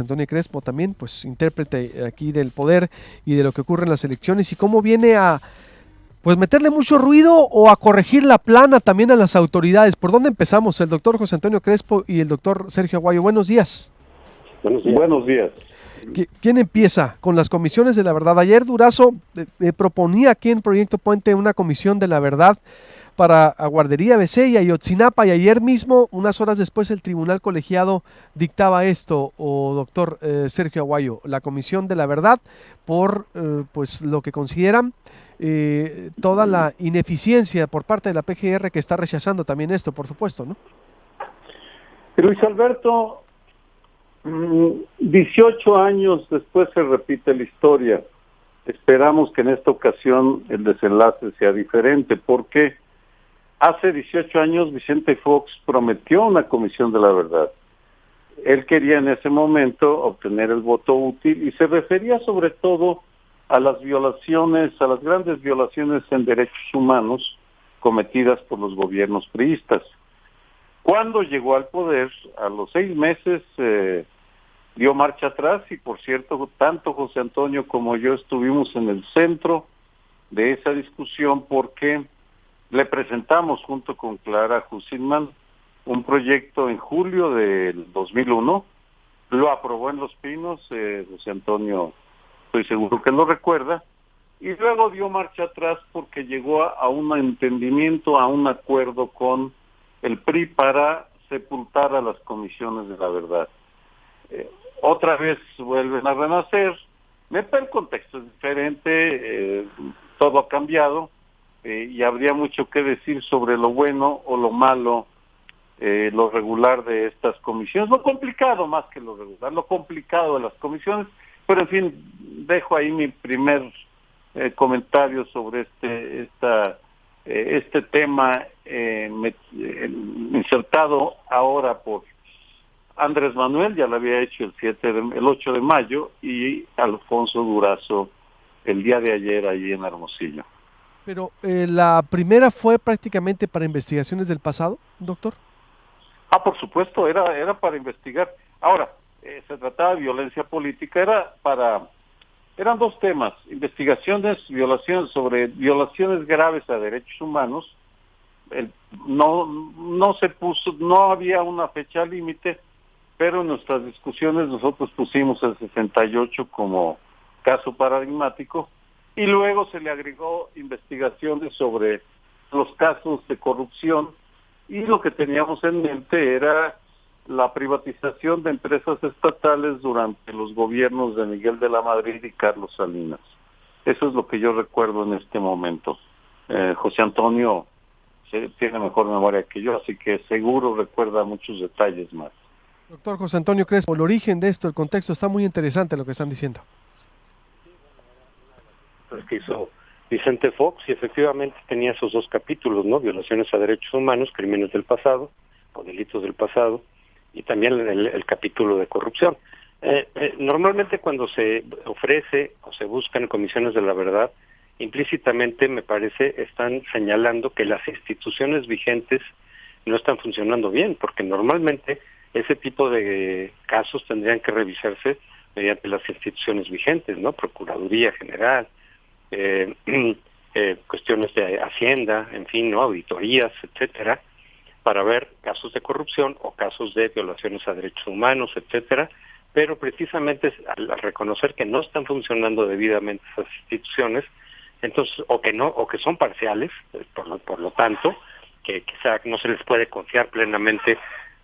Antonio Crespo también, pues intérprete aquí del poder y de lo que ocurre en las elecciones y cómo viene a pues meterle mucho ruido o a corregir la plana también a las autoridades. ¿Por dónde empezamos? El doctor José Antonio Crespo y el doctor Sergio Aguayo. Buenos días. Buenos días. Buenos días. ¿Quién empieza con las comisiones de la verdad? Ayer Durazo proponía aquí en Proyecto Puente una comisión de la verdad para a Guardería BC y Ayotzinapa, y ayer mismo, unas horas después, el tribunal colegiado dictaba esto, doctor Sergio Aguayo, la comisión de la verdad por pues lo que consideran toda la ineficiencia por parte de la PGR, que está rechazando también esto, por supuesto, ¿no? Luis Alberto, 18 años después se repite la historia. Esperamos que en esta ocasión el desenlace sea diferente, porque hace 18 años Vicente Fox prometió una comisión de la verdad. Él quería en ese momento obtener el voto útil y se refería sobre todo a las violaciones, a las grandes violaciones en derechos humanos cometidas por los gobiernos priistas. Cuando llegó al poder, a los 6 meses dio marcha atrás y, por cierto, tanto José Antonio como yo estuvimos en el centro de esa discusión porque le presentamos junto con Clara Hussinman un proyecto en julio del 2001, lo aprobó en Los Pinos, José Antonio estoy seguro que lo recuerda, y luego dio marcha atrás porque llegó a un entendimiento, a un acuerdo con el PRI para sepultar a las comisiones de la verdad. Otra vez vuelven a renacer, el contexto es diferente, todo ha cambiado, y habría mucho que decir sobre lo bueno o lo malo, lo regular de estas comisiones, lo complicado más que lo regular, lo complicado de las comisiones, pero en fin, dejo ahí mi primer comentario sobre este tema insertado ahora por Andrés Manuel, ya lo había hecho el 8 de mayo, y Alfonso Durazo el día de ayer allí en Hermosillo. Pero la primera fue prácticamente para investigaciones del pasado, doctor. Por supuesto, era para investigar. Ahora, se trataba de violencia política, eran dos temas: investigaciones, violaciones sobre violaciones graves a derechos humanos. No se puso, no había una fecha límite, pero en nuestras discusiones nosotros pusimos el 68 como caso paradigmático, y luego se le agregó investigaciones sobre los casos de corrupción, y lo que teníamos en mente era la privatización de empresas estatales durante los gobiernos de Miguel de la Madrid y Carlos Salinas. Eso es lo que yo recuerdo en este momento. José Antonio tiene mejor memoria que yo, así que seguro recuerda muchos detalles más. Doctor José Antonio Crespo, el origen de esto, el contexto, está muy interesante lo que están diciendo. Que hizo Vicente Fox, y efectivamente tenía esos dos capítulos, ¿no? Violaciones a derechos humanos, crímenes del pasado o delitos del pasado, y también el capítulo de corrupción. Normalmente cuando se ofrece o se buscan comisiones de la verdad, implícitamente, me parece, están señalando que las instituciones vigentes no están funcionando bien, porque normalmente ese tipo de casos tendrían que revisarse mediante las instituciones vigentes, ¿no? Procuraduría General, cuestiones de Hacienda, en fin, ¿no? Auditorías, etcétera, para ver casos de corrupción o casos de violaciones a derechos humanos, etcétera. Pero precisamente al reconocer que no están funcionando debidamente esas instituciones, entonces, o que son parciales, por lo tanto, que quizá no se les puede confiar plenamente,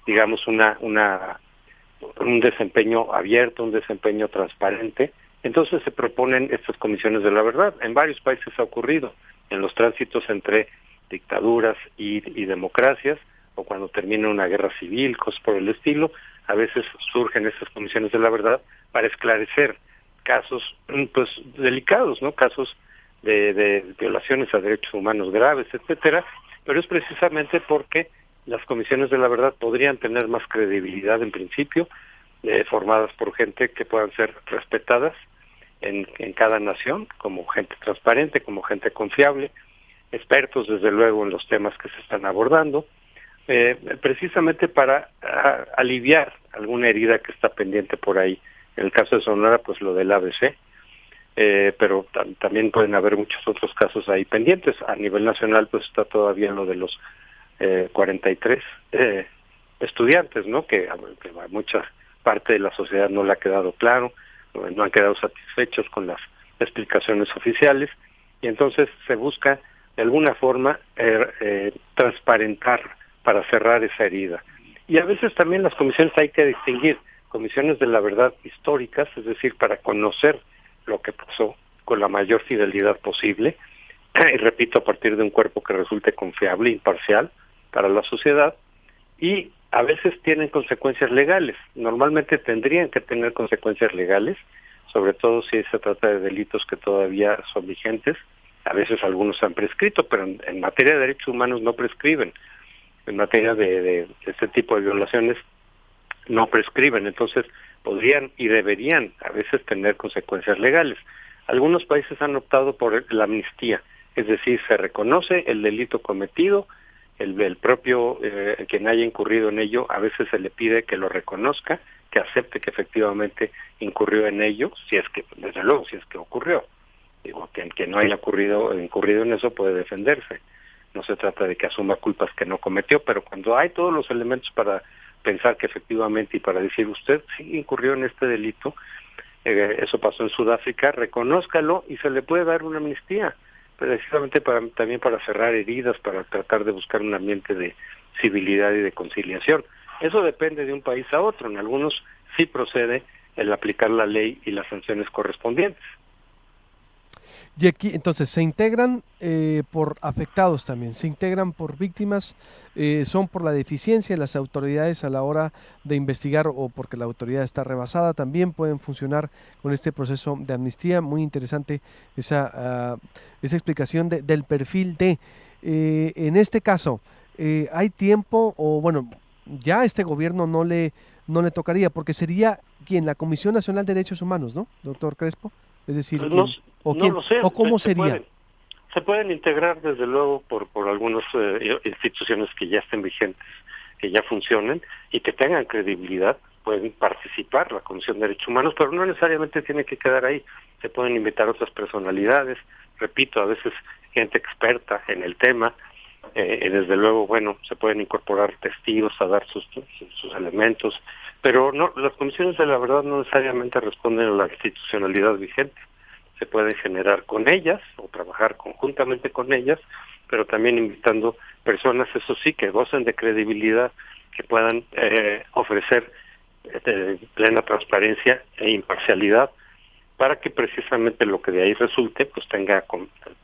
digamos, un desempeño abierto, un desempeño transparente. Entonces se proponen estas comisiones de la verdad. En varios países ha ocurrido, en los tránsitos entre dictaduras y democracias, o cuando termina una guerra civil, cosas por el estilo, a veces surgen estas comisiones de la verdad para esclarecer casos pues delicados, ¿no? Casos de violaciones a derechos humanos graves, etcétera, pero es precisamente porque las comisiones de la verdad podrían tener más credibilidad en principio, formadas por gente que puedan ser respetadas en cada nación, como gente transparente, como gente confiable, expertos desde luego en los temas que se están abordando, precisamente para aliviar alguna herida que está pendiente por ahí. En el caso de Sonora, pues lo del ABC, pero también pueden haber muchos otros casos ahí pendientes. A nivel nacional, pues está todavía lo de los 43 estudiantes, ¿no? Que a mucha parte de la sociedad no le ha quedado claro, no han quedado satisfechos con las explicaciones oficiales, y entonces se busca de alguna forma transparentar para cerrar esa herida. Y a veces también las comisiones hay que distinguir comisiones de la verdad históricas, es decir, para conocer lo que pasó con la mayor fidelidad posible, y repito, a partir de un cuerpo que resulte confiable, imparcial para la sociedad, y a veces tienen consecuencias legales. Normalmente tendrían que tener consecuencias legales, sobre todo si se trata de delitos que todavía son vigentes. A veces algunos han prescrito, pero en materia de derechos humanos no prescriben. En materia de este tipo de violaciones no prescriben, entonces podrían y deberían a veces tener consecuencias legales. Algunos países han optado por la amnistía, es decir, se reconoce el delito cometido, el propio quien haya incurrido en ello, a veces se le pide que lo reconozca, que acepte que efectivamente incurrió en ello, si es que, desde luego, si es que ocurrió. Digo, que no haya incurrido en eso puede defenderse. No se trata de que asuma culpas que no cometió, pero cuando hay todos los elementos para pensar que efectivamente y para decir usted sí incurrió en este delito, eso pasó en Sudáfrica, reconózcalo y se le puede dar una amnistía, precisamente también para cerrar heridas, para tratar de buscar un ambiente de civilidad y de conciliación. Eso depende de un país a otro. En algunos sí procede el aplicar la ley y las sanciones correspondientes. Y aquí, entonces, se integran por afectados también, se integran por víctimas, son por la deficiencia de las autoridades a la hora de investigar o porque la autoridad está rebasada, también pueden funcionar con este proceso de amnistía. Muy interesante esa explicación del perfil de, en este caso, ¿hay tiempo o bueno, ya a este gobierno no le tocaría, porque sería quien, la Comisión Nacional de Derechos Humanos, ¿no, doctor Crespo? Es decir, Pues ¿quién, no lo sé. o cómo sería? Se pueden integrar desde luego por algunas instituciones que ya estén vigentes, que ya funcionen y que tengan credibilidad. Pueden participar la Comisión de Derechos Humanos, pero no necesariamente tiene que quedar ahí. Se pueden invitar otras personalidades, repito, a veces gente experta en el tema. Desde luego, bueno, se pueden incorporar testigos a dar sus elementos, pero no, las comisiones de la verdad no necesariamente responden a la institucionalidad vigente. Se pueden generar con ellas o trabajar conjuntamente con ellas, pero también invitando personas, eso sí, que gocen de credibilidad, que puedan ofrecer plena transparencia e imparcialidad, para que precisamente lo que de ahí resulte pues tenga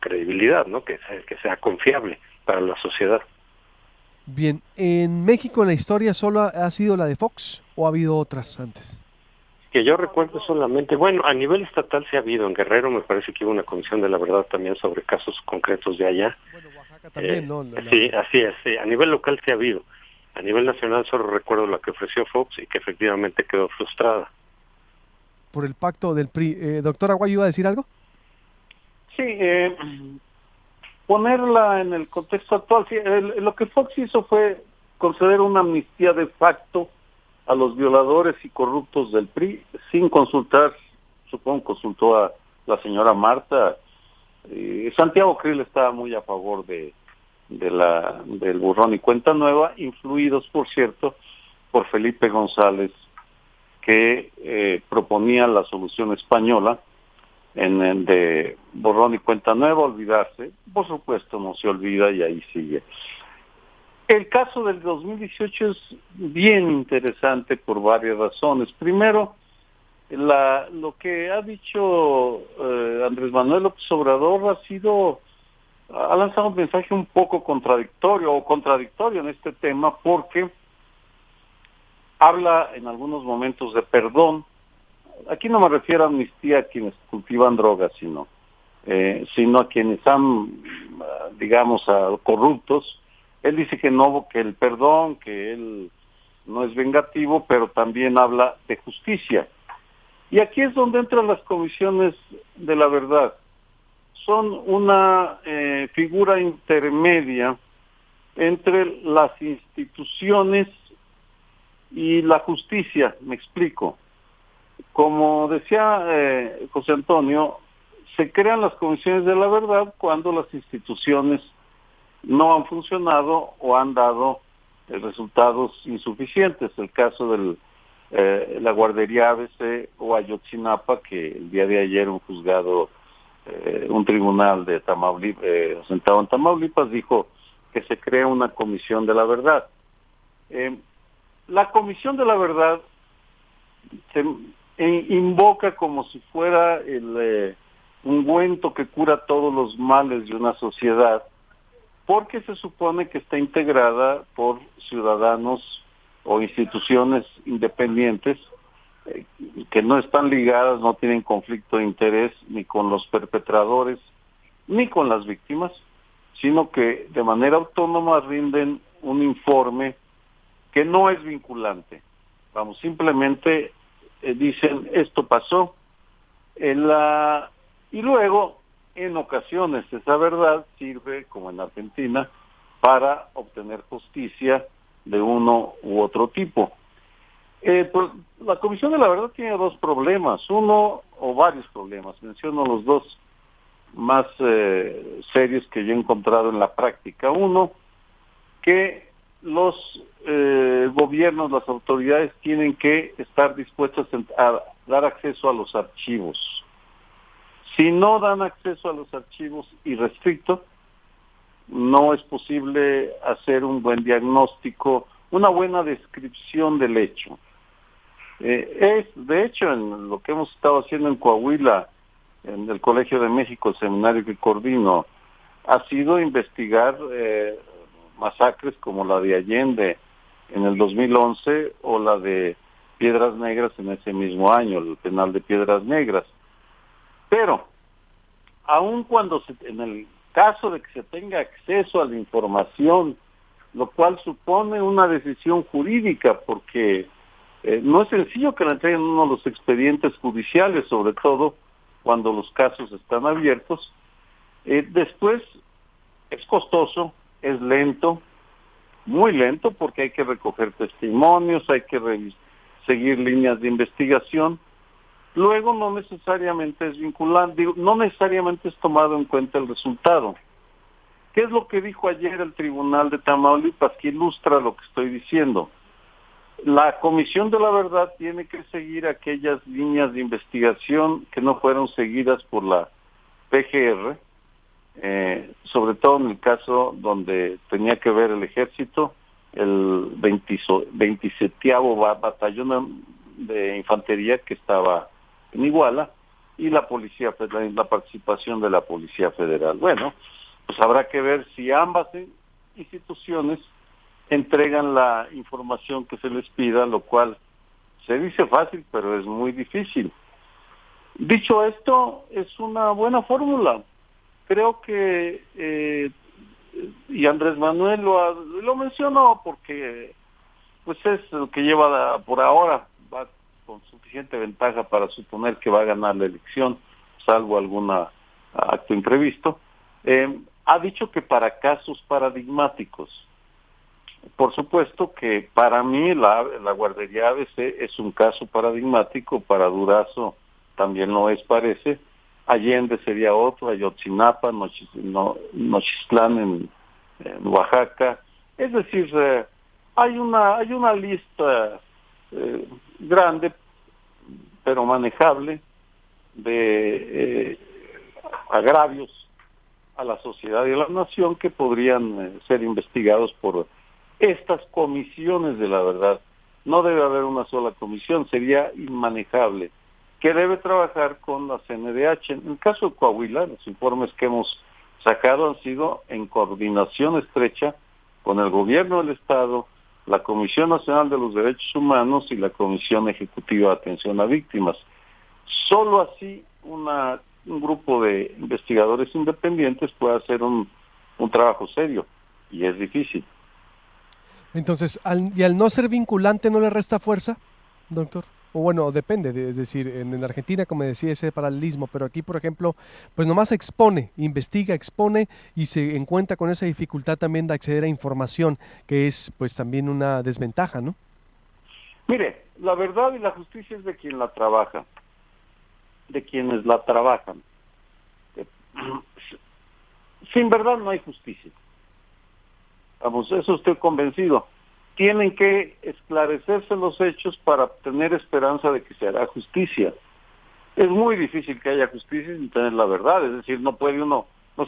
credibilidad, ¿no? Que sea confiable para la sociedad. Bien, ¿en México en la historia solo ha sido la de Fox o ha habido otras antes? Que yo recuerdo solamente, bueno, a nivel estatal sí ha habido, en Guerrero me parece que hubo una comisión de la verdad también sobre casos concretos de allá. Bueno, Oaxaca también, ¿no? Sí, así es, sí. A nivel local sí ha habido. A nivel nacional solo recuerdo la que ofreció Fox y que efectivamente quedó frustrada. Por el pacto del PRI. ¿Doctor Aguayo iba a decir algo? Sí, ponerla en el contexto actual. Sí, lo que Fox hizo fue conceder una amnistía de facto a los violadores y corruptos del PRI sin consultar, supongo consultó a la señora Marta. Santiago Krill estaba muy a favor del borrón y cuenta nueva, influidos, por cierto, por Felipe González, que proponía la solución española de borrón y cuenta nueva, olvidarse. Por supuesto no se olvida y ahí sigue. El caso del 2018 es bien interesante por varias razones. Primero, lo que ha dicho Andrés Manuel López Obrador ha lanzado un mensaje un poco contradictorio en este tema, porque habla en algunos momentos de perdón. Aquí no me refiero a amnistía a quienes cultivan drogas, sino a quienes han, digamos, a corruptos. Él dice que no, que el perdón, que él no es vengativo, pero también habla de justicia. Y aquí es donde entran las comisiones de la verdad. Son una figura intermedia entre las instituciones y la justicia. Me explico. Como decía José Antonio, se crean las comisiones de la verdad cuando las instituciones no han funcionado o han dado resultados insuficientes. El caso de la guardería ABC o Ayotzinapa, que el día de ayer un juzgado, un tribunal de Tamaulipas, sentado en Tamaulipas, dijo que se crea una comisión de la verdad. La comisión de la verdad se invoca como si fuera el ungüento que cura todos los males de una sociedad, porque se supone que está integrada por ciudadanos o instituciones independientes que no están ligadas, no tienen conflicto de interés ni con los perpetradores ni con las víctimas, sino que de manera autónoma rinden un informe que no es vinculante. Vamos, simplemente dicen esto pasó, y luego en ocasiones esa verdad sirve, como en Argentina, para obtener justicia de uno u otro tipo. Pues, la Comisión de la Verdad tiene dos problemas, uno o varios problemas. Menciono los dos más serios que yo he encontrado en la práctica. Uno, que los gobiernos, las autoridades tienen que estar dispuestas a dar acceso a los archivos. Si no dan acceso a los archivos irrestricto, no es posible hacer un buen diagnóstico, una buena descripción del hecho. De hecho, en lo que hemos estado haciendo en Coahuila, en el Colegio de México, el seminario que coordino, ha sido investigar masacres como la de Allende en el 2011 o la de Piedras Negras en ese mismo año, el penal de Piedras Negras. Pero, aun cuando en el caso de que se tenga acceso a la información, lo cual supone una decisión jurídica, porque no es sencillo que le entreguen uno los expedientes judiciales, sobre todo cuando los casos están abiertos. Después es costoso, es lento, muy lento, porque hay que recoger testimonios, hay que seguir líneas de investigación. Luego no necesariamente es vinculante, no necesariamente es tomado en cuenta el resultado. ¿Qué es lo que dijo ayer el Tribunal de Tamaulipas, que ilustra lo que estoy diciendo? La Comisión de la Verdad tiene que seguir aquellas líneas de investigación que no fueron seguidas por la PGR, sobre todo en el caso donde tenía que ver el ejército, el 27º Batallón de Infantería que estaba en Iguala, y la Policía Federal, la participación de la Policía Federal. Bueno, pues habrá que ver si ambas instituciones entregan la información que se les pida, lo cual se dice fácil, pero es muy difícil. Dicho esto, es una buena fórmula. Creo que, y Andrés Manuel lo mencionó porque pues es lo que lleva por ahora, va con suficiente ventaja para suponer que va a ganar la elección, salvo algún acto imprevisto. Ha dicho que para casos paradigmáticos. Por supuesto que para mí la guardería ABC es un caso paradigmático, para Durazo también lo es, parece. Allende sería otro, Ayotzinapa, Nochistlán en Oaxaca. Es decir, hay una lista grande, pero manejable, de agravios a la sociedad y a la nación que podrían ser investigados por estas comisiones de la verdad. No debe haber una sola comisión, sería inmanejable, que debe trabajar con la CNDH. En el caso de Coahuila, los informes que hemos sacado han sido en coordinación estrecha con el gobierno del Estado, la Comisión Nacional de los Derechos Humanos y la Comisión Ejecutiva de Atención a Víctimas. Solo así un grupo de investigadores independientes puede hacer un trabajo serio, y es difícil. Entonces, ¿y al no ser vinculante no le resta fuerza, doctor? O bueno, depende, es decir, en Argentina, como decía, ese paralelismo, pero aquí, por ejemplo, pues nomás expone, investiga, expone y se encuentra con esa dificultad también de acceder a información, que es pues también una desventaja, ¿no? Mire, la verdad y la justicia es de quien la trabaja, de quienes la trabajan. Eh, Sin verdad no hay justicia. Vamos, eso estoy convencido. Tienen que esclarecerse los hechos para tener esperanza de que se hará justicia. Es muy difícil que haya justicia sin tener la verdad, es decir, no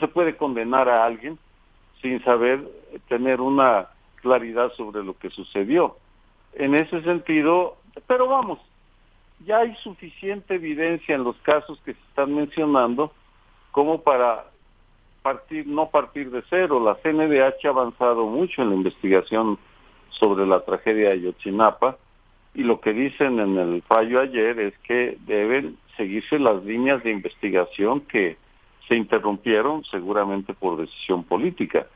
se puede condenar a alguien sin saber tener una claridad sobre lo que sucedió. En ese sentido, pero vamos, ya hay suficiente evidencia en los casos que se están mencionando como para no partir de cero. La CNDH ha avanzado mucho en la investigación sobre la tragedia de Ayotzinapa y lo que dicen en el fallo ayer es que deben seguirse las líneas de investigación que se interrumpieron seguramente por decisión política.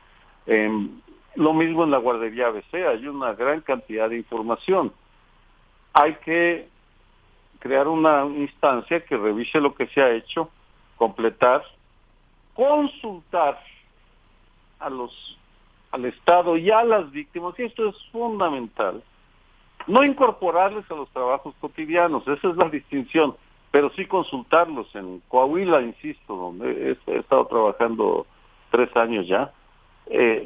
Lo mismo en la guardería ABC, hay una gran cantidad de información. Hay que crear una instancia que revise lo que se ha hecho, completar, consultar al Estado y a las víctimas, y esto es fundamental, no incorporarles a los trabajos cotidianos, esa es la distinción, pero sí consultarlos. En Coahuila, insisto, donde he estado trabajando 3 años ya,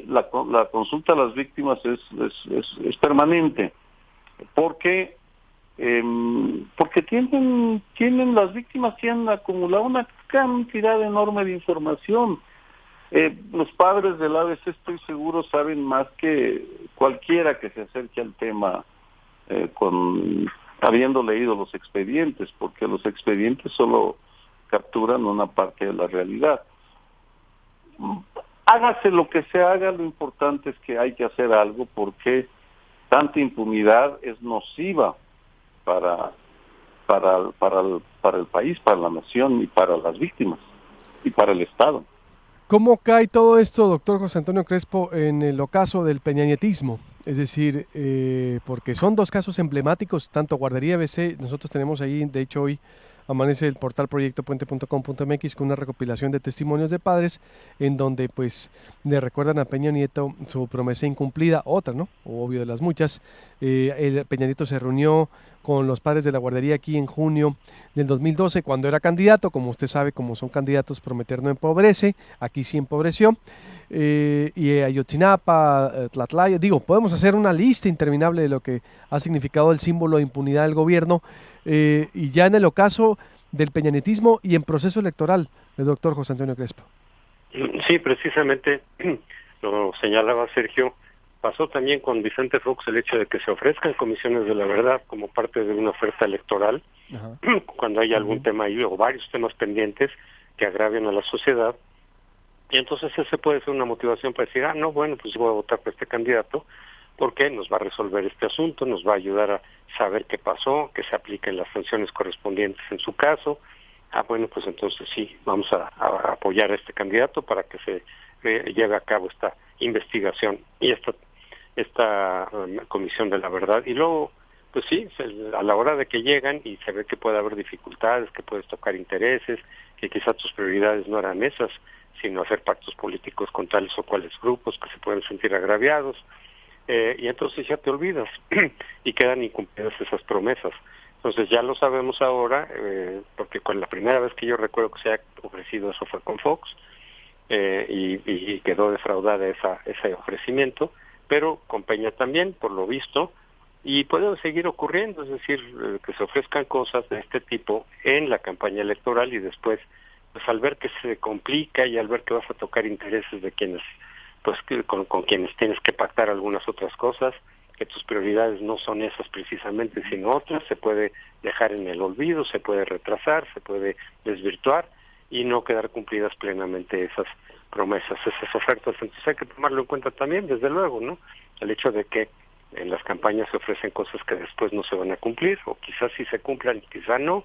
la consulta a las víctimas es permanente, porque las víctimas tienen acumulado una cantidad enorme de información. Los padres del ABC, estoy seguro, saben más que cualquiera que se acerque al tema habiendo leído los expedientes, porque los expedientes solo capturan una parte de la realidad. Hágase lo que se haga, lo importante es que hay que hacer algo, porque tanta impunidad es nociva para el país, para la nación y para las víctimas y para el Estado. ¿Cómo cae todo esto, doctor José Antonio Crespo, en el ocaso del peñanietismo? Es decir, porque son 2 casos emblemáticos, tanto Guardería ABC, nosotros tenemos ahí, de hecho hoy amanece el portal proyectopuente.com.mx con una recopilación de testimonios de padres en donde pues le recuerdan a Peña Nieto su promesa incumplida, otra, ¿no? Obvio de las muchas. El Peña Nieto se reunió con los padres de la guardería aquí en junio del 2012 cuando era candidato. Como usted sabe, como son candidatos, prometer no empobrece, aquí sí empobreció. Y Ayotzinapa, Tlatlaya, digo, podemos hacer una lista interminable de lo que ha significado el símbolo de impunidad del gobierno, y ya en el ocaso del peñanetismo y en proceso electoral, el doctor José Antonio Crespo. Sí, precisamente lo señalaba Sergio, pasó también con Vicente Fox el hecho de que se ofrezcan comisiones de la verdad como parte de una oferta electoral. Ajá. Cuando hay algún tema ahí o varios temas pendientes que agravian a la sociedad. Y entonces ese puede ser una motivación para decir, no, bueno, pues voy a votar por este candidato porque nos va a resolver este asunto, nos va a ayudar a saber qué pasó, que se apliquen las sanciones correspondientes en su caso. Bueno, pues entonces sí, vamos a apoyar a este candidato para que se lleve a cabo esta investigación y esta comisión de la verdad. Y luego, pues sí, a la hora de que llegan y se ve que puede haber dificultades, que puedes tocar intereses, que quizás tus prioridades no eran esas, sino hacer pactos políticos con tales o cuales grupos que se pueden sentir agraviados, y entonces ya te olvidas y quedan incumplidas esas promesas. Entonces ya lo sabemos ahora, porque con la primera vez que yo recuerdo que se ha ofrecido eso fue con Fox, y quedó defraudada ese ofrecimiento, pero con Peña también, por lo visto, y puede seguir ocurriendo, es decir, que se ofrezcan cosas de este tipo en la campaña electoral y después, pues al ver que se complica y al ver que vas a tocar intereses de quienes, pues con quienes tienes que pactar algunas otras cosas, que tus prioridades no son esas precisamente, sino otras, se puede dejar en el olvido, se puede retrasar, se puede desvirtuar y no quedar cumplidas plenamente esas promesas, esas ofertas. Entonces hay que tomarlo en cuenta también, desde luego, ¿no? El hecho de que en las campañas se ofrecen cosas que después no se van a cumplir, o quizás sí se cumplan y quizás no.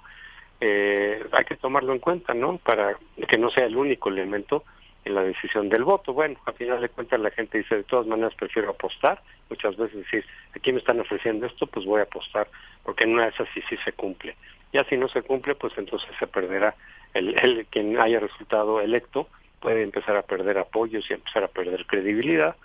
Hay que tomarlo en cuenta, ¿no? Para que no sea el único elemento en la decisión del voto. Bueno, a final de cuentas la gente dice, de todas maneras prefiero apostar, muchas veces decir, aquí me están ofreciendo esto, pues voy a apostar, porque en una de esas sí se cumple. Ya si no se cumple, pues entonces se perderá, quien haya resultado electo puede empezar a perder apoyos y empezar a perder credibilidad.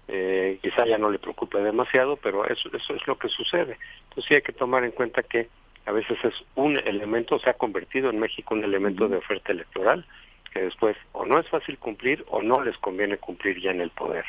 Quizá ya no le preocupe demasiado, pero eso es lo que sucede. Entonces sí hay que tomar en cuenta que a veces es un elemento, se ha convertido en México un elemento de oferta electoral, que después o no es fácil cumplir o no les conviene cumplir ya en el poder.